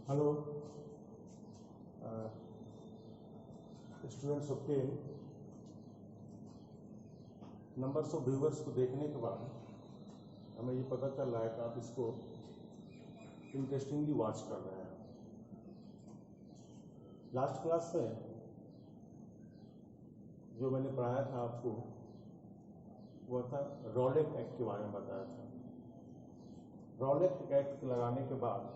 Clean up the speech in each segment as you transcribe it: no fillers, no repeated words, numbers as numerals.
Hello students of 10 numbers of viewers को देखने के बाद हमें ये पता चल रहा है कि आप इसको इंटरेस्टिंगली वॉच कर रहे हैं। लास्ट क्लास में जो मैंने पढ़ाया था आपको वह था रॉलेट एक्ट के बारे में बताया था। रॉलेट एक्ट लगाने के बाद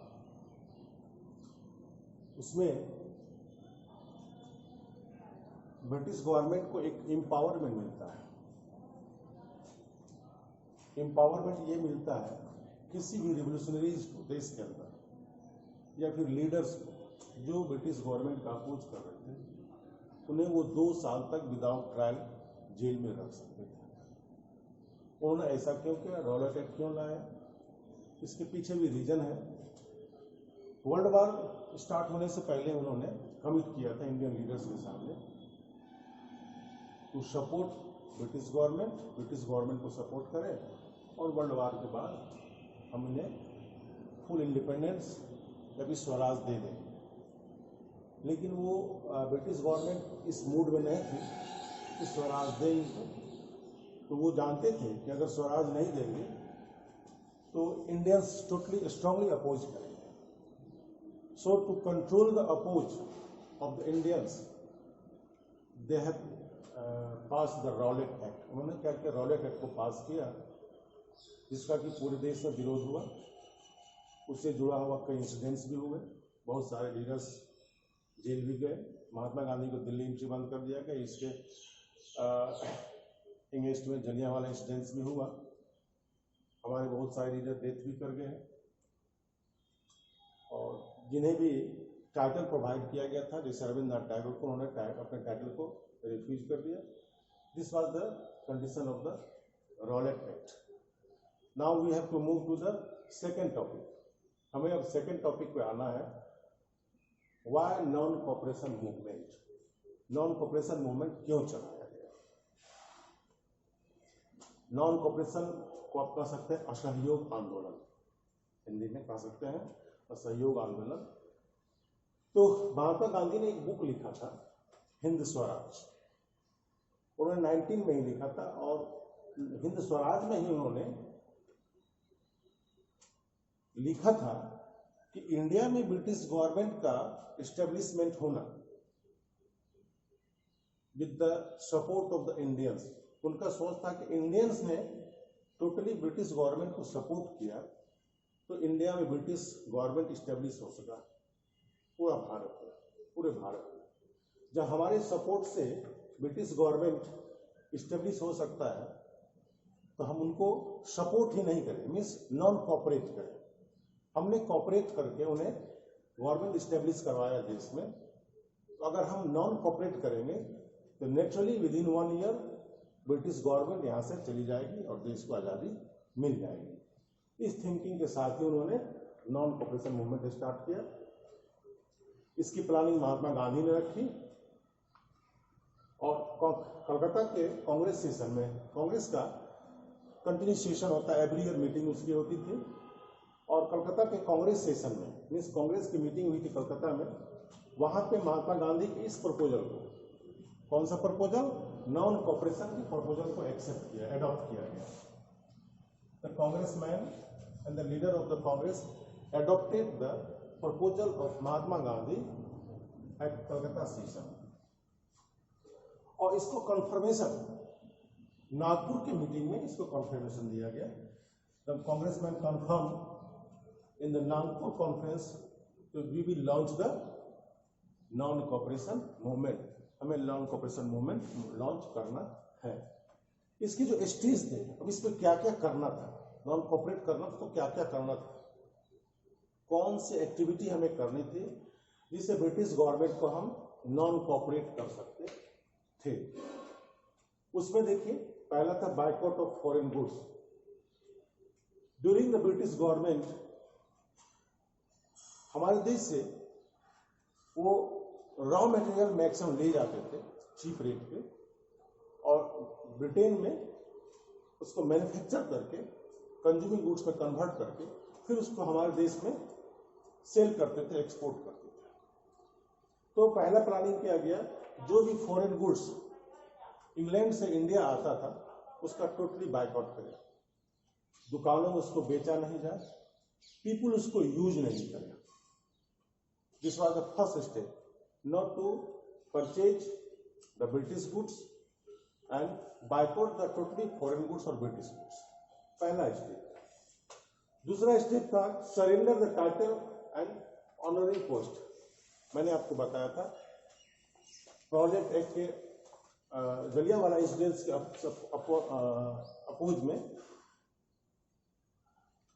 उसमें ब्रिटिश गवर्नमेंट को एक एम्पावरमेंट मिलता है। एम्पावरमेंट ये मिलता है किसी भी रिवोल्यूशनरीज को देश के अंदर या फिर लीडर्स को जो ब्रिटिश गवर्नमेंट का अपोज कर रहे थे उन्हें वो 2 साल तक विदाउट ट्रायल जेल में रख सकते थे। उन्होंने ऐसा क्यों किया, रॉलेट एक्ट क्यों लाया, इसके पीछे भी रीजन है। वर्ल्ड वॉर स्टार्ट होने से पहले उन्होंने कमिट किया था इंडियन लीडर्स के सामने टू सपोर्ट ब्रिटिश गवर्नमेंट को सपोर्ट करें और वर्ल्ड वॉर के बाद हम इन्हें फुल इंडिपेंडेंस या भी स्वराज दे दें। लेकिन वो ब्रिटिश गवर्नमेंट इस मूड में नहीं थी कि स्वराज दें इनको, तो वो जानते थे कि अगर स्वराज नहीं देंगे तो इंडियंस टोटली स्ट्रांगली अपोज करेंगे। So to control the oppose of the Indians, they have passed the Rowlatt Act. उन्होंने क्या किया, रॉलेट एक्ट को पास किया जिसका कि पूरे देश में विरोध हुआ। उससे जुड़ा हुआ कई इंसिडेंट्स भी हुए, बहुत सारे लीडर्स जेल भी गए। महात्मा गांधी को दिल्ली एंट्री बंद कर दिया गया। इसके इंगेस्ट में जलियांवाला इंसिडेंट्स भी हुआ। हमारे बहुत सारे लीडर डेथ भी कर गए और जिन्हें भी टाइटल प्रोवाइड किया गया था जैसे रविंद्रनाथ टैगोर को, उन्होंने अपने टाइटल को रिफ्यूज कर दिया। This was the condition of the Rowlatt Act. Now we have to move to the second topic. हमें अब सेकेंड टॉपिक पे आना है, why non cooperation movement. Non cooperation movement क्यों चलाया गया। नॉन कोऑपरेशन को आप कह सकते हैं असहयोग आंदोलन, हिंदी में कह सकते हैं असहयोग आंदोलन। तो महात्मा गांधी ने एक बुक लिखा था हिंद स्वराज, उन्होंने 19 में ही लिखा था और हिंद स्वराज में ही उन्होंने लिखा था कि इंडिया में ब्रिटिश गवर्नमेंट का एस्टेब्लिशमेंट होना with the support of the Indians. उनका सोच था कि इंडियंस ने टोटली ब्रिटिश गवर्नमेंट को सपोर्ट किया तो इंडिया में ब्रिटिश गवर्नमेंट इस्टेब्लिश हो सका पूरे भारत में। जब हमारे सपोर्ट से ब्रिटिश गवर्नमेंट इस्टेब्लिश हो सकता है तो हम उनको सपोर्ट ही नहीं करें, मीन्स नॉन कोऑपरेट करें। हमने कोऑपरेट करके उन्हें गवर्नमेंट इस्टेब्लिश करवाया देश में। तो अगर हम नॉन कोऑपरेट करेंगे तो naturally with in 1 year British government यहाँ से चली जाएगी और देश को आज़ादी मिल जाएगी। इस थिंकिंग के साथ ही उन्होंने नॉन कोऑपरेशन मूवमेंट स्टार्ट किया। इसकी प्लानिंग महात्मा गांधी ने रखी और कलकत्ता के कांग्रेस सेशन में, कांग्रेस का कंटिन्यू सेशन होता है, एवरी ईयर मीटिंग उसकी होती थी और कलकत्ता के कांग्रेस सेशन में, मीन्स कांग्रेस की मीटिंग हुई थी कलकत्ता में। वहां पे महात्मा गांधी के इस प्रपोजल को, कौन सा प्रपोजल, नॉन कोऑपरेशन के प्रपोजल को एक्सेप्ट किया, एडॉप्ट किया गया। The congressman and the leader of the Congress adopted the proposal of Mahatma Gandhi at Calcutta session। और इसको कंफर्मेशन नागपुर की मीटिंग में इसको कंफर्मेशन दिया गया। The congressman confirmed in the Nagpur conference that we will launch the non-cooperation movement। हमें non cooperation movement launch करना है। इसकी जो स्टेज थे, अब इस पर क्या क्या करना था, नॉन कोऑपरेट करना तो क्या क्या करना था, कौन सी एक्टिविटी हमें करनी थी जिससे ब्रिटिश गवर्नमेंट को हम नॉन कोऑपरेट कर सकते थे। उसमें देखिए पहला था boycott of foreign goods. During the British government हमारे देश से वो रॉ मटेरियल मैक्सिमम ले जाते थे चीप रेट पे और ब्रिटेन में उसको मैन्युफैक्चर करके कंज्यूमिंग गुड्स में कन्वर्ट करके फिर उसको हमारे देश में सेल करते थे, एक्सपोर्ट करते थे। तो पहला प्लानिंग किया गया, जो भी फॉरेन गुड्स इंग्लैंड से इंडिया आता था उसका टोटली बायकॉट करें, दुकानों में उसको बेचा नहीं जाए, पीपुल उसको यूज नहीं करें। This was the first step, not to purchase the British goods and boycott the totally foreign goods और ब्रिटिश गुड्स, पहला स्टेप। दूसरा स्टेप था surrender the title and honouring post. मैंने आपको बताया था प्रोजेक्ट एक्ट के जलियांवाला इंसिडेंट्स के अपोज में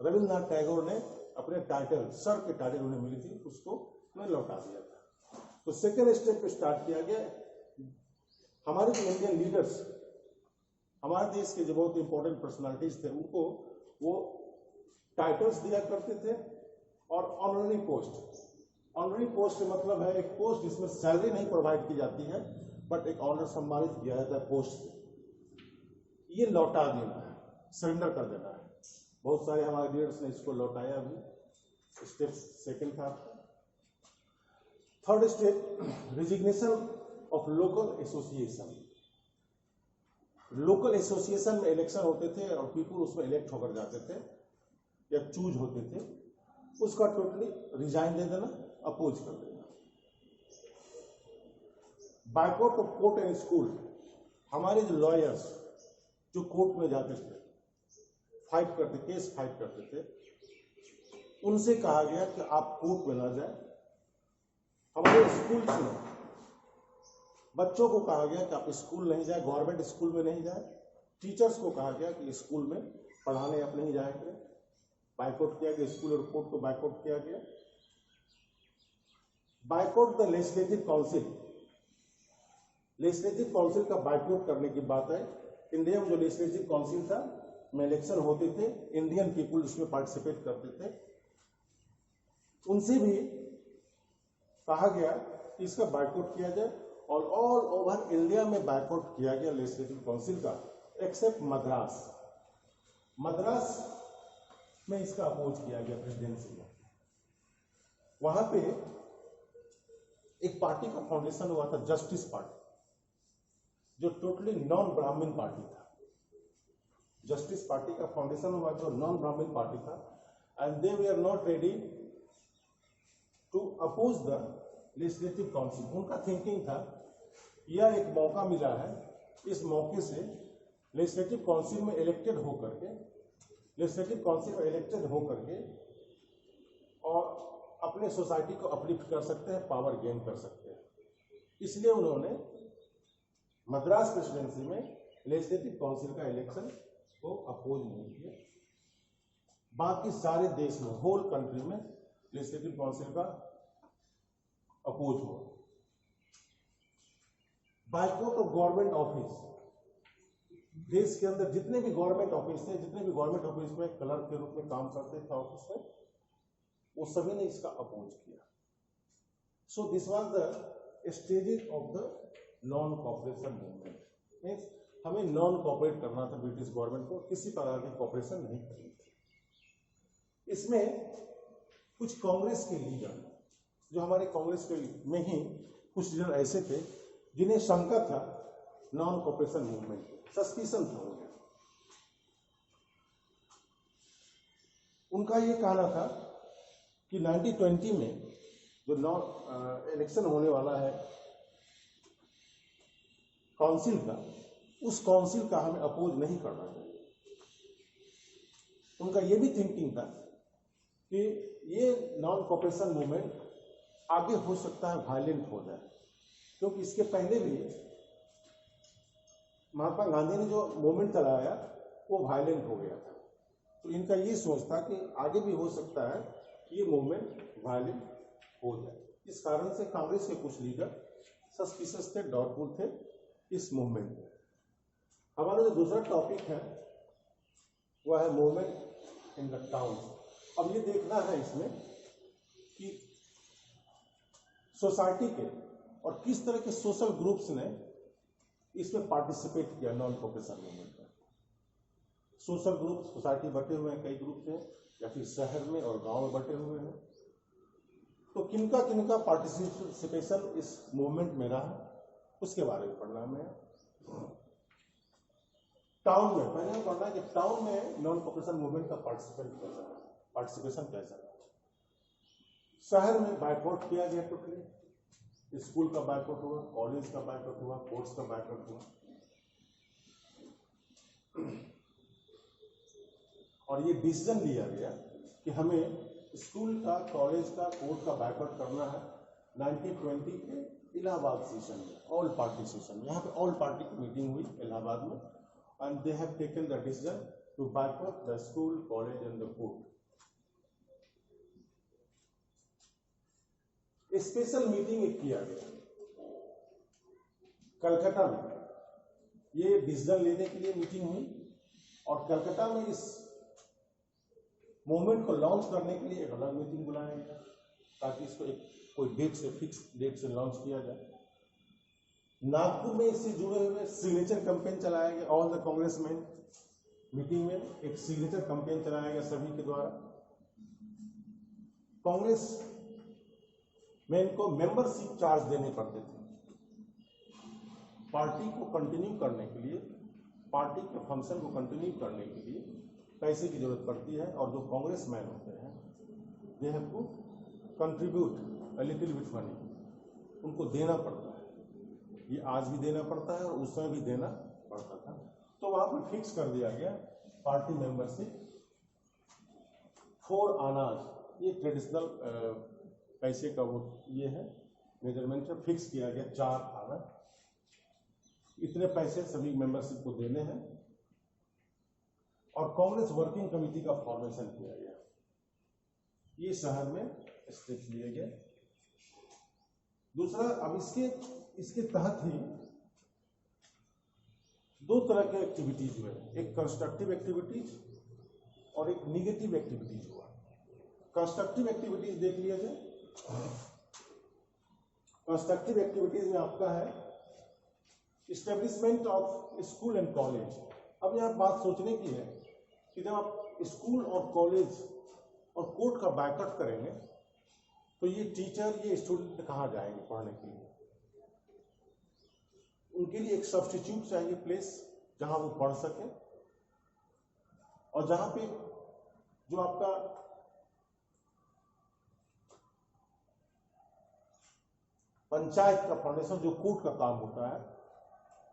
रविन्द्रनाथ टैगोर ने अपने टाइटल, सर के टाइटल उन्हें मिली थी, उसको उन्हें लौटा दिया था। तो सेकेंड स्टेप पे स्टार्ट किया गया, हमारे जो इंडियन लीडर्स, हमारे देश के जो बहुत इंपॉर्टेंट पर्सनालिटीज थे, उनको वो टाइटल्स दिया करते थे और ऑनररी पोस्ट। ऑनररी पोस्ट का मतलब है एक पोस्ट जिसमें सैलरी नहीं प्रोवाइड की जाती है, बट एक ऑनर सम्मानित किया जाता है पोस्ट से। ये लौटा देना है, सरेंडर कर देना है। बहुत सारे हमारे लीडर्स ने इसको लौटाया भी। स्टेप सेकंड था। Third step, resignation of local association. Local association में इलेक्शन होते थे और पीपुल उसमें इलेक्ट होकर जाते थे या चूज होते थे, उसका टोटली रिजाइन दे देना, अपोज कर देना। Boycott of court and school. हमारे जो लॉयर्स जो कोर्ट में जाते थे, फाइट करते, केस फाइट करते थे, उनसे कहा गया कि आप कोर्ट में ना जाए। हमारे स्कूल्स में बच्चों को कहा गया कि आप स्कूल नहीं जाए, गवर्नमेंट स्कूल में नहीं जाए। टीचर्स को कहा गया कि स्कूल में पढ़ाने आप नहीं जाया करें। बायकॉट किया गया, स्कूल और कोर्ट को बायकॉट किया गया। Boycott the legislative council. Legislative council का बायकॉट करने की बात है। इंडिया में जो लेजिस्लेटिव काउंसिल था, में इलेक्शन होते थे, इंडियन पीपुल इसमें पार्टिसिपेट करते थे, उनसे भी कहा गया कि इसका बायकॉट किया जाए। और ऑल ओवर इंडिया में बायकॉट किया गया लेजिस्लेटिव काउंसिल का, एक्सेप्ट मद्रास। मद्रास में इसका अपोज किया गया प्रेसिडेंसी में। वहां पे एक पार्टी का फाउंडेशन हुआ था, जस्टिस पार्टी, जो टोटली नॉन ब्राह्मण पार्टी था। जस्टिस पार्टी का फाउंडेशन हुआ जो नॉन ब्राह्मण पार्टी था, and they we are not ready to oppose the legislative council. उनका थिंकिंग था यह एक मौका मिला है, इस मौके से लेजिस्लेटिव काउंसिल में इलेक्टेड होकर के और अपने सोसाइटी को अपलिफ्ट कर सकते हैं, पावर गेन कर सकते हैं। इसलिए उन्होंने मद्रास प्रेसिडेंसी में लेजिस्लेटिव काउंसिल का इलेक्शन को अपोज नहीं किया। बाकी सारे देश में, होल कंट्री में लेजिस्लेटिव काउंसिल का अपोज हुआ। Boycott of government office. देश के अंदर जितने भी गवर्नमेंट ऑफिस थे, जितने भी गवर्नमेंट ऑफिस में क्लर्क के रूप में काम करते थे ऑफिस में, वो सभी ने इसका अपोज किया। So this was the stages of the non cooperation movement. Means हमें नॉन कॉपरेट करना था ब्रिटिश गवर्नमेंट को, किसी प्रकार की कॉपरेशन नहीं करनी थी। इसमें कुछ कांग्रेस के लीडर, जो हमारे कांग्रेस के में ही कुछ लीडर ऐसे थे जिन्हें शंका था नॉन कॉपरेशन मूवमेंट, सस्पिशन था उन्हें। उनका यह कहना था कि 1920 में जो इलेक्शन होने वाला है काउंसिल का, उस काउंसिल का हमें अपोज नहीं करना चाहिए। उनका यह भी थिंकिंग था कि ये नॉन कॉपरेशन मूवमेंट आगे हो सकता है वायलेंट हो जाए, क्योंकि इसके पहले भी महात्मा गांधी ने जो मूवमेंट चलाया वो वायलेंट हो गया था। तो इनका ये सोच था कि आगे भी हो सकता है कि ये मूवमेंट वायलेंट हो जाए। इस कारण से कांग्रेस के कुछ लीडर सस्पिशियस थे, डाउटफुल थे इस मूवमेंट में। हमारा जो दूसरा टॉपिक है वह है मूवमेंट इन द टाउन। अब ये देखना है इसमें कि सोसाइटी के और किस तरह के सोशल ग्रुप्स ने इसमें पार्टिसिपेट किया नॉन कॉपरेशन मूवमेंट में। सोशल ग्रुप, सोसाइटी बटे हुए हैं, कई ग्रुप हैं, या फिर शहर में और गांव में बटे हुए हैं। तो किनका किनका पार्टिसिपेशन इस मूवमेंट में रहा उसके बारे में पढ़ना है। टाउन में पहले पढ़ना है कि टाउन में नॉन कॉपरेशन मूवमेंट का पार्टिसिपेशन कैसा है। शहर में बायकॉट किया गया टोटली, स्कूल का बायकॉट हुआ, कॉलेज का बायकॉट हुआ, कोर्ट्स का बायकॉट हुआ, और ये डिसीजन लिया गया कि हमें स्कूल का, कॉलेज का, कोर्ट का बायकॉट करना है 1920 के इलाहाबाद सेशन में, ऑल पार्टी सेशन में। यहाँ पे ऑल पार्टी की मीटिंग हुई इलाहाबाद में, and they have taken the decision to boycott the school, college and the court. Special meeting एक किया गया कलकत्ता में, ये डिसीजन लेने के लिए मीटिंग हुई, और कलकत्ता में इस मूवमेंट को लॉन्च करने के लिए एक अलग मीटिंग बुलाया गया ताकि इसको एक कोई डेट से, फिक्स डेट से लॉन्च किया जाए। नागपुर में इससे जुड़े हुए सिग्नेचर कैंपेन चलाया गया, ऑल द कांग्रेसमैन मीटिंग में एक सिग्नेचर कैंपेन चलाया गया सभी के द्वारा। कांग्रेस में इनको मेंबरशिप चार्ज देने पड़ते थे पार्टी को कंटिन्यू करने के लिए, पार्टी के फंक्शन को कंटिन्यू करने के लिए पैसे की जरूरत पड़ती है, और जो कांग्रेस मैन होते हैं they have to contribute a little bit money, उनको देना पड़ता है। ये आज भी देना पड़ता है और उस समय भी देना पड़ता था। तो वहां पर फिक्स कर दिया गया पार्टी मेंबरशिप 4 आनाज, ये ट्रेडिशनल पैसे का वो ये है मेजरमेंट है, फिक्स किया गया 4 आना, इतने पैसे सभी मेंबरशिप को देने हैं। और कांग्रेस वर्किंग कमेटी का फॉर्मेशन किया गया, ये शहर में स्टेप्स लिए गए। दूसरा, अब इसके तहत ही 2 तरह के एक्टिविटीज हुए, एक कंस्ट्रक्टिव एक्टिविटीज और एक निगेटिव एक्टिविटीज हुआ। कंस्ट्रक्टिव एक्टिविटीज देख लिया जाए। कंस्ट्रक्टिव एक्टिविटीज में आपका है establishment of school and college. अब यहाँ बात सोचने की है कि जब आप स्कूल और कॉलेज और कोर्ट का बायकॉट करेंगे तो ये टीचर, ये स्टूडेंट कहाँ जाएंगे पढ़ने के लिए? उनके लिए एक सब्स्टिट्यूट चाहिए, प्लेस जहां वो पढ़ सके, और जहां पे जो आपका पंचायत का फाउंडेशन, जो कोर्ट का काम होता है,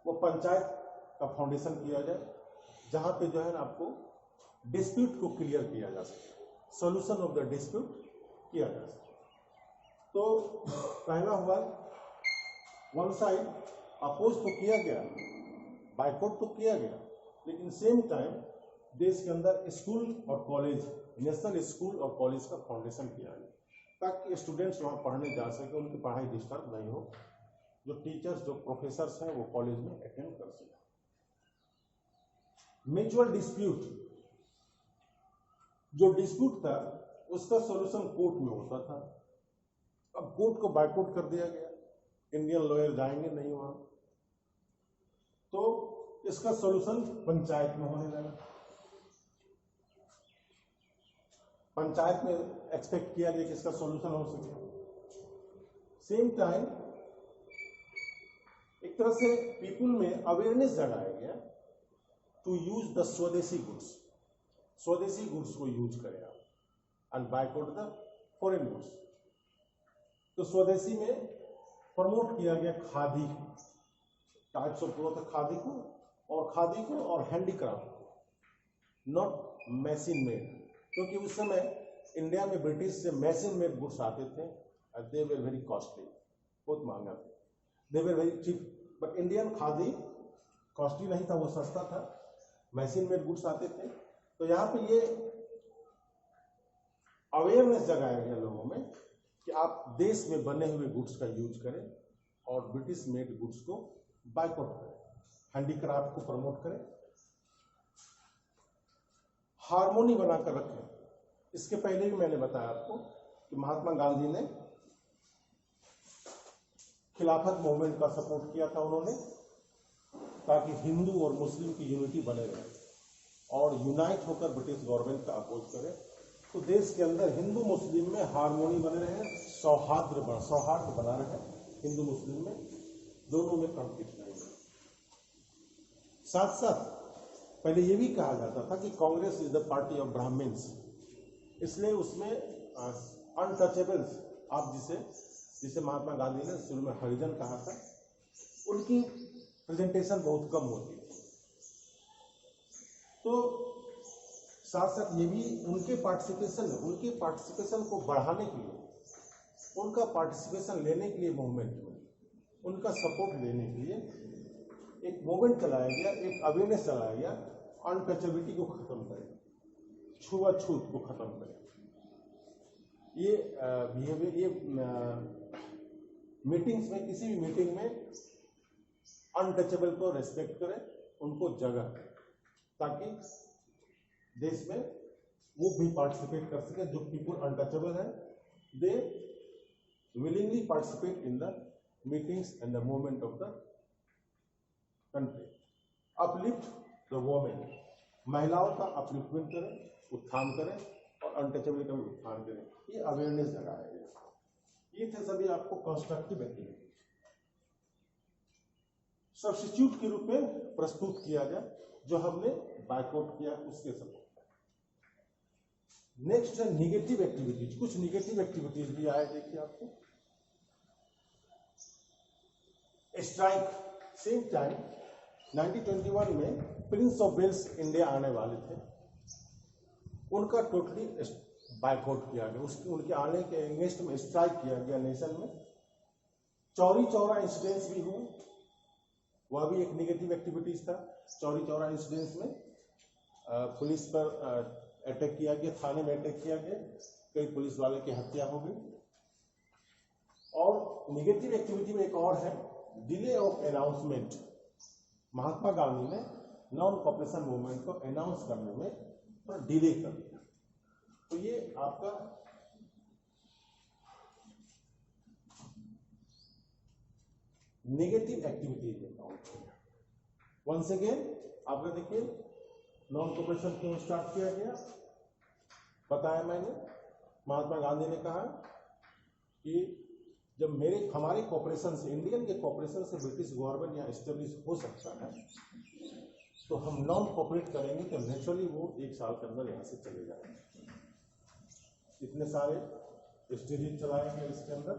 वो पंचायत का फाउंडेशन किया जाए, जहां पे जो है ना आपको डिस्प्यूट को क्लियर किया जा सके, सॉल्यूशन ऑफ द डिस्प्यूट किया जा सके। तो पहला हुआ, वन साइड अपोज तो किया गया, बायकॉट तो किया गया, लेकिन सेम टाइम देश के अंदर स्कूल और कॉलेज, नेशनल स्कूल और कॉलेज का फाउंडेशन किया गया ताकि स्टूडेंट्स वहां पढ़ने जा सके, उनकी पढ़ाई डिस्टर्ब नहीं हो, जो टीचर्स, जो प्रोफेसर्स हैं वो कॉलेज में अटेंड कर सके। म्यूचुअल डिस्प्यूट, जो डिस्प्यूट था उसका सॉल्यूशन कोर्ट में होता था, अब कोर्ट को बायकॉट कर दिया गया, इंडियन लॉयर जाएंगे नहीं वहां, तो इसका सॉल्यूशन पंचायत में होने लगा। पंचायत में एक्सपेक्ट किया गया कि इसका सॉल्यूशन हो सके। सेम टाइम एक तरह से पीपुल में अवेयरनेस जगाया गया to use the swadeshi goods, स्वदेशी गुड्स को यूज करें आप, and boycott the foreign goods. तो स्वदेशी में प्रमोट किया गया khadi, types of cloth, khadi को और हैंडीक्राफ्ट को, नॉट मशीन मेड, क्योंकि उस समय इंडिया में ब्रिटिश से मशीन मेड गुड्स आते थे, दे वर वेरी कॉस्टली, बहुत महंगा थे, they were very cheap, but Indian khadi costly नहीं था, वो सस्ता था, मशीन मेड गुड्स आते थे। तो यहाँ पे ये अवेयरनेस जगाया गया लोगों में कि आप देश में बने हुए गुड्स का यूज करें और ब्रिटिश मेड गुड्स को बायकॉट करें, हैंडीक्राफ्ट को प्रमोट करें, हार्मोनी बनाकर रखें। इसके पहले भी मैंने बताया आपको कि महात्मा गांधी ने खिलाफत मूवमेंट का सपोर्ट किया था उन्होंने, ताकि हिंदू और मुस्लिम की यूनिटी बने रहे और यूनाइट होकर ब्रिटिश गवर्नमेंट का अपोज करें। तो देश के अंदर हिंदू मुस्लिम में हार्मोनी बने रहे, सौहार्द बना रहे, हिंदू मुस्लिम में दोनों में कॉन्फ्लिक्ट नहीं है। साथ साथ पहले ये भी कहा जाता था कि Congress is the party of Brahmans, इसलिए उसमें अनटचेबल्स, आप जिसे महात्मा गांधी ने शुरू में हरिजन कहा था, उनकी प्रेजेंटेशन बहुत कम होती है। तो साथ साथ ये भी उनके पार्टिसिपेशन को बढ़ाने के लिए, उनका पार्टिसिपेशन लेने के लिए मूवमेंट में, उनका सपोर्ट लेने के लिए एक मूवमेंट चलाया गया, एक अवेयरनेस चलाया गया, अनटचेबिलिटी को खत्म करें, छुआछूत को खत्म करें। ये बिहेवियर, ये मीटिंग्स में, किसी भी मीटिंग में अनटचेबल को रेस्पेक्ट करें, उनको जगह दें, ताकि देश में वो भी पार्टिसिपेट कर सके। जो पीपल अनटचेबल है, दे willingly participate in the meetings and the movement of the country. Uplift the women, महिलाओं का अपलिफ्टमेंट करें, उत्थान करें, और अनटचेबल का भी उत्थान करें। ये अवेयरनेस जगाया गया। ये थे सभी आपको कंस्ट्रक्टिव एक्टिविटी, सब्स्टिट्यूट के रूप में प्रस्तुत किया गया, जो हमने बायकॉट किया उसके सपोर्ट। नेक्स्ट है निगेटिव एक्टिविटीज। कुछ निगेटिव एक्टिविटीज भी आए, देखिए आपको। स्ट्राइक, सेम टाइम 1921 में प्रिंस ऑफ वेल्स इंडिया आने वाले थे, उनका टोटली बायकॉट किया गया, उनके आने के अगेंस्ट में स्ट्राइक किया गया नेशन में। चौरी चौरा इंसिडेंट्स भी हुए, वह भी एक निगेटिव एक्टिविटीज था। चौरी चौरा इंसिडेंट्स में पुलिस पर अटैक किया गया, थाने में अटैक किया गया, कई पुलिस वाले की हत्या हो गई। और निगेटिव एक्टिविटी में एक और है delay of announcement. Mahatma Gandhi ने नॉन कॉपरेशन मूवमेंट को अनाउंस करने में थोड़ा डिले कर दिया, तो ये आपका नेगेटिव एक्टिविटीज में काउंट हो गया। वंस अगेन आपका देखिए, नॉन कॉपरेशन क्यों स्टार्ट किया गया, बताया मैंने। महात्मा गांधी ने कहा कि जब हमारे कॉपरेशन से, इंडियन के कॉपरेशन से ब्रिटिश गवर्नमेंट यहाँ एस्टेब्लिश हो सकता है, तो हम नॉन कॉपरेट करेंगे तो नेचुरली वो 1 साल के अंदर यहाँ से चले जाएंगे। इतने सारे स्टेजेस चलाएंगे इसके अंदर,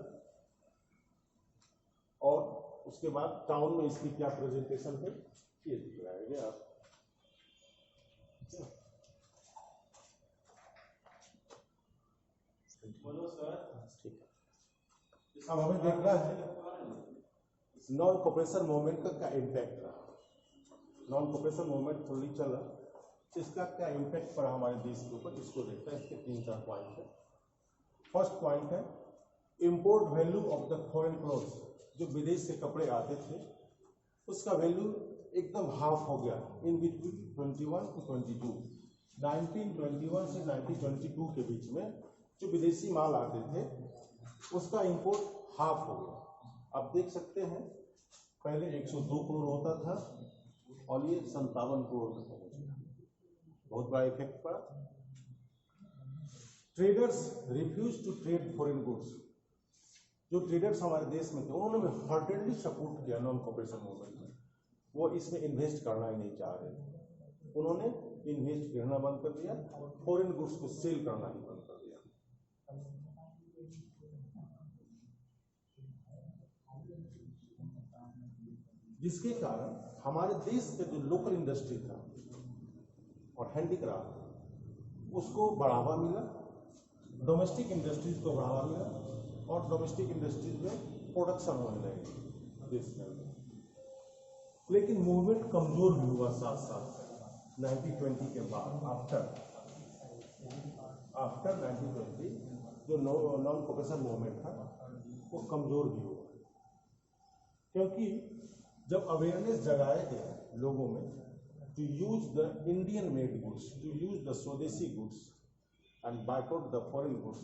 और उसके बाद टाउन में इसकी क्या प्रेजेंटेशन है ये दिखाएंगे आप। बोलो सर। ठीक है, अब हमें देखना है नॉन कॉपरेशन मूवमेंट का क्या इम्पैक्ट रहा। नॉन कॉपरेशन मूवमेंट फुल्ली चला, इसका क्या इम्पैक्ट पड़ा हमारे देश के ऊपर, इसको देखते हैं। इसके 3-4 पॉइंट है। फर्स्ट पॉइंट है import value of the foreign clothes. जो विदेश से कपड़े आते थे उसका वैल्यू एकदम हाफ हो गया इन बिटवीन 21 to 22। 1921 से 1922 के बीच में जो विदेशी माल आते थे उसका इंपोर्ट हाफ हो गया। आप देख सकते हैं पहले 102 करोड़ होता था और ये 57 करोड़ तक पहुंच गया, बहुत बड़ा इफेक्ट पड़ा। Traders refuse to trade foreign goods. जो ट्रेडर्स हमारे देश में थे उन्होंने हार्टेडली सपोर्ट किया नॉन कॉपरेशन मूवमेंट में। वो इसमें इन्वेस्ट करना ही नहीं चाह रहे थे, उन्होंने इन्वेस्ट करना बंद कर दिया, फॉरेन गुड्स को सेल करना ही बंद कर दिया। जिसके कारण हमारे देश के जो लोकल इंडस्ट्री था और हैंडीक्राफ्ट उसको बढ़ावा मिला, डोमेस्टिक इंडस्ट्रीज को बढ़ावा मिला, और डोमेस्टिक इंडस्ट्रीज में प्रोडक्शन होने लगी देश के अंदर। लेकिन मूवमेंट कमजोर भी हुआ साथ साथ 1920 के बाद। आफ्टर 1920 जो नॉन कॉपरेशन मूवमेंट था वो कमजोर भी हुआ, क्योंकि जब अवेयरनेस जगाया गया लोगों में to use the Indian made goods, to use the swadeshi goods and boycott the foreign goods,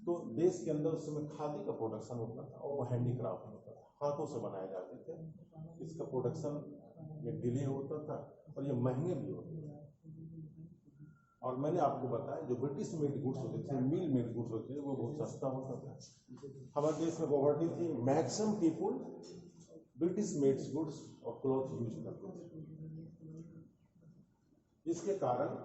तो देश के अंदर उस समय खादी का प्रोडक्शन होता था और वो हैंडीक्राफ्ट होता था, हाथों से बनाए जाते थे। इसका प्रोडक्शन में डिले होता था और ये महंगे भी होते थे। और मैंने आपको बताया जो ब्रिटिश मेड गुड्स होते थे, मिल मेड गुड्स होते थे, वो बहुत सस्ता होता था। हमारे देश में पॉवर्टी थी, maximum people British mades goods और क्लॉथ यूज करते थे। इसके कारण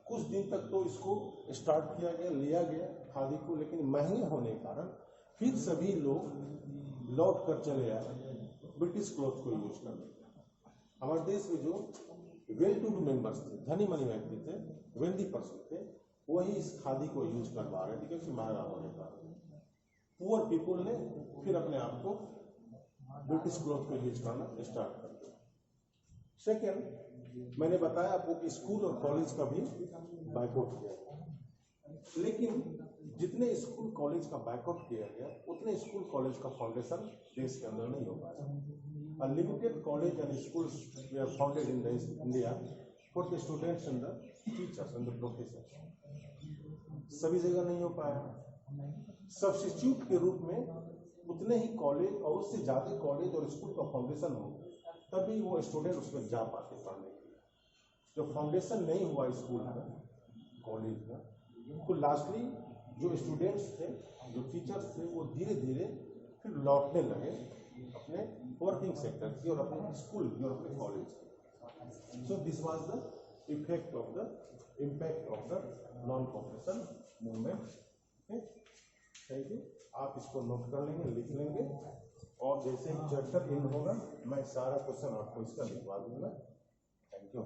कुछ दिन तक तो इसको स्टार्ट किया गया, लिया गया खादी को, लेकिन महंगे होने के कारण फिर सभी लोग लौट कर चले आए ब्रिटिश क्लॉथ को यूज करने। हमारे देश में जो वेल टू डू मेंबर्स थे, धनी मनी व्यक्ति थे, वेल्दी पर्सन थे, वही इस खादी को यूज करवा रहे थे क्योंकि महंगा होने का। पुअर पीपुल ने फिर अपने आप को ब्रिटिश क्लॉथ को यूज करना स्टार्ट कर दिया। सेकेंड, मैंने बताया आपको कि स्कूल और कॉलेज का भी बायकॉट किया गया, लेकिन जितने स्कूल कॉलेज का बायकॉट किया गया उतने स्कूल कॉलेज का फाउंडेशन देश के अंदर नहीं हो पाया। A limited college and schools were founded in India for the students and the teachers and the professors. सभी जगह नहीं हो पाया। सब्स्टिट्यूट के रूप में उतने ही कॉलेज और उससे ज्यादा कॉलेज और स्कूल का फाउंडेशन हो तभी वो स्टूडेंट उसमें जा पाते पढ़ने के लिए। जब फाउंडेशन नहीं हुआ स्कूल का, कॉलेज का, तो लास्टली जो स्टूडेंट्स थे, जो टीचर्स थे, वो धीरे धीरे फिर लौटने लगे अपने वर्किंग सेक्टर की और अपने स्कूल की और अपने कॉलेज की। So this was the effect of the impact of the non cooperation movement. Thank you. आप इसको नोट कर लेंगे, लिख लेंगे, और जैसे चैप्टर एंड होगा मैं सारा क्वेश्चन आपको इसका लिखवा दूंगा। Thank you.